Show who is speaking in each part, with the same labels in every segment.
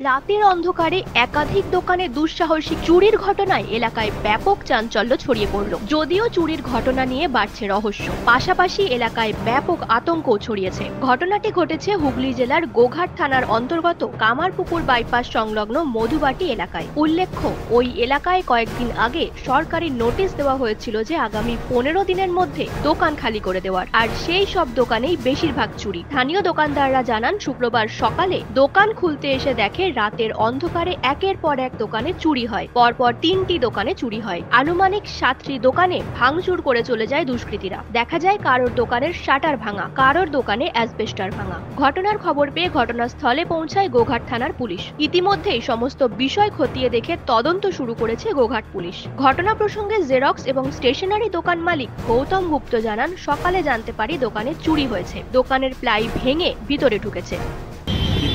Speaker 1: রাতের অন্ধকারে একাধিক দোকানে দুঃসাহসিক চুরির ঘটনায় এলাকায় ব্যাপক চাঞ্চল্য ছড়িয়ে পড়ল। যদিও চুরির ঘটনা নিয়ে বাড়ছে রহস্য, পাশাপাশি এলাকায় ব্যাপক আতঙ্কও ছড়িয়েছে। ঘটনাটি ঘটেছে হুগলি জেলার গোঘাট থানার অন্তর্গত কামারপুকুর বাইপাস সংলগ্ন মধুবাটি এলাকায়। উল্লেখ্য, ওই এলাকায় কয়েকদিন আগে সরকারি নোটিশ দেওয়া হয়েছিল যে আগামী 15 দিনের মধ্যে দোকান খালি করে দেওয়ার, আর সেই সব দোকানেই বেশিরভাগ চুরি। স্থানীয় দোকানদাররা জানান, শুক্রবার সকালে দোকান খুলতে এসে দেখে রাতের অন্ধকারে একের পর এক দোকানে চুরি হয়। পরপর 3টি দোকানে চুরি হয়। আনুমানিক 7টি দোকানে ভাঙচুর করে চলে যায় দুষ্কৃতীরা। দেখা যায় কারোর দোকানের শাটার ভাঙা, কারোর দোকানে অ্যাসবেস্টার ভাঙা। ঘটনার খবর পেয়ে ঘটনাস্থলে পৌঁছায় গোঘাট থানার পুলিশ। ইতিমধ্যেই সমস্ত বিষয় খতিয়ে দেখে তদন্ত শুরু করেছে গোঘাট পুলিশ। ঘটনা প্রসঙ্গে জেরক্স এবং স্টেশনারি দোকান মালিক গৌতম গুপ্ত জানান, সকালে জানতে পারি দোকানে চুরি হয়েছে। দোকানের প্লাই ভেঙে ভিতরে ঢুকেছে।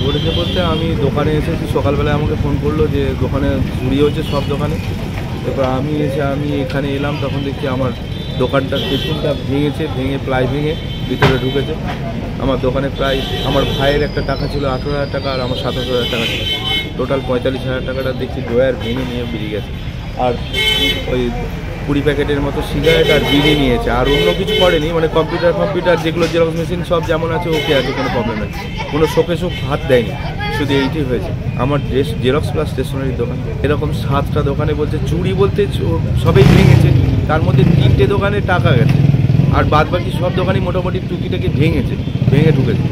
Speaker 2: ঘটেছে বলতে আমি দোকানে এসেছি, সকালবেলায় আমাকে ফোন করলো যে দোকানে চুরি হয়েছে সব দোকানে। এবার আমি এখানে এলাম, তখন দেখছি আমার দোকানটার পেছনটা ভেঙে প্লাই ভেঙে ভিতরে ঢুকেছে। আমার দোকানে প্রায় আমার ভাইয়ের একটা টাকা ছিল 18,000 টাকা, আর আমার 27,000 টাকা ছিল। টোটাল 45,000 টাকাটা দেখছি ড্রয়ার ভেঙে নিয়ে বেরিয়ে গেছে। আর ওই 20 প্যাকেটের মতো সিগারেট আর বিড়ি নিয়েছে, আর অন্য কিছু করেনি। মানে কম্পিউটার যেগুলো জেরক্স মেশিন সব যেমন আছে ওকে আছে, কোনো প্রবলেম নেই। কোনো শোকে হাত দেয়নি, শুধু এইটাই হয়েছে। আমার জেরক্স প্লাস স্টেশনারির দোকান, এরকম 7টা দোকানে বলছে চুরি বলতে সবেই ভেঙেছে। তার মধ্যে 3টে দোকানে টাকা গেছে, আর বাদ বাকি সব দোকানই মোটামুটি টুকিটাকে ভেঙে ঢুকেছে।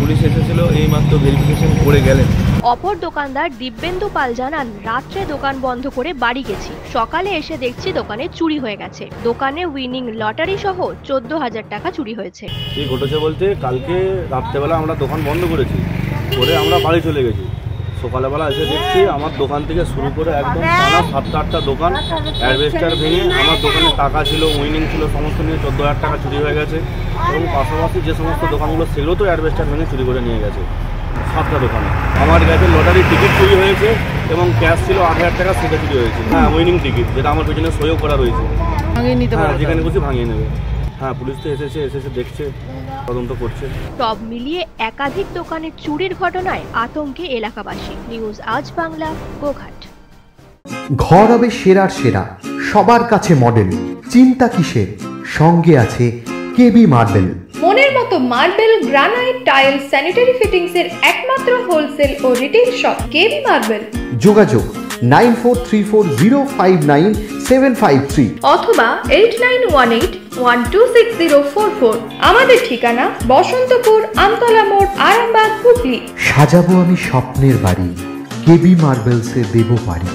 Speaker 2: পুলিশ এসেছিল এই মাত্র ভেরিফিকেশন করে গেলেন।
Speaker 1: অপর দোকানদার দিব্যেন্দু পাল জানান, রাত্রে দোকান বন্ধ করে বাড়ি গেছি, সকালে এসে দেখছি দোকানে চুরি হয়ে গেছে। দোকানে উইনিং লটারি সহ 14,000 টাকা চুরি হয়েছে।
Speaker 3: এই ঘটেছে বলতে কালকে রাত্রেবেলা আমরা দোকান বন্ধ করেছি, করে আমরা বাড়ি চলে গেছি। সকালবেলা এসে দেখছি আমার দোকান থেকে শুরু করে একদম টানা 7-8টা দোকান অ্যাডভেস্টার ভেঙে, আমার দোকানে টাকা ছিল, উইনিং ছিল, সমস্ত নিয়ে 14,000 টাকা চুরি হয়ে গেছে। এবং পাশাপাশি যে সমস্ত দোকানগুলো সেগুলো তো অ্যাডভেস্টার ভেঙে চুরি করে নিয়ে গেছে। 7টা দোকানে আমার গেছে লটারির টিকিট চুরি হয়েছে এবং ক্যাশ ছিল 8,000 টাকা, সেটা চুরি হয়েছে। হ্যাঁ, উইনিং টিকিট, যেটা আমার পেছনে সইও করা রয়েছে। হ্যাঁ, যেখানে খুশি ভাঙিয়ে নেবে। হ্যাঁ, পুলিশ তো এসেছে দেখছে, তদন্ত করছে।
Speaker 1: সব মিলিয়ে একাধিক দোকানে চুরির ঘটনায় আতঙ্কে এলাকাবাসী। নিউজ আজ বাংলা, গোঘাট।
Speaker 4: ঘর হবে সেরার সেরা, সবার কাছে মডেল। চিন্তা কিসের, সঙ্গে আছে কেবি মার্বেল।
Speaker 5: মনের মতো marble, granite, tile, sanitary fittings এর একমাত্র হোলসেল ও রিটেল শপ কেবি মার্বেল।
Speaker 4: যোগাযোগ 9434059753
Speaker 5: অথবা 8918126044। আমাদের ঠিকানা বসন্তপুর, আমতলা মোড়, আরামবাগ, হুগলি।
Speaker 4: সাজাবো আমি স্বপ্নের বাড়ি, কেবি মার্বেলসে দেবো বাড়ি।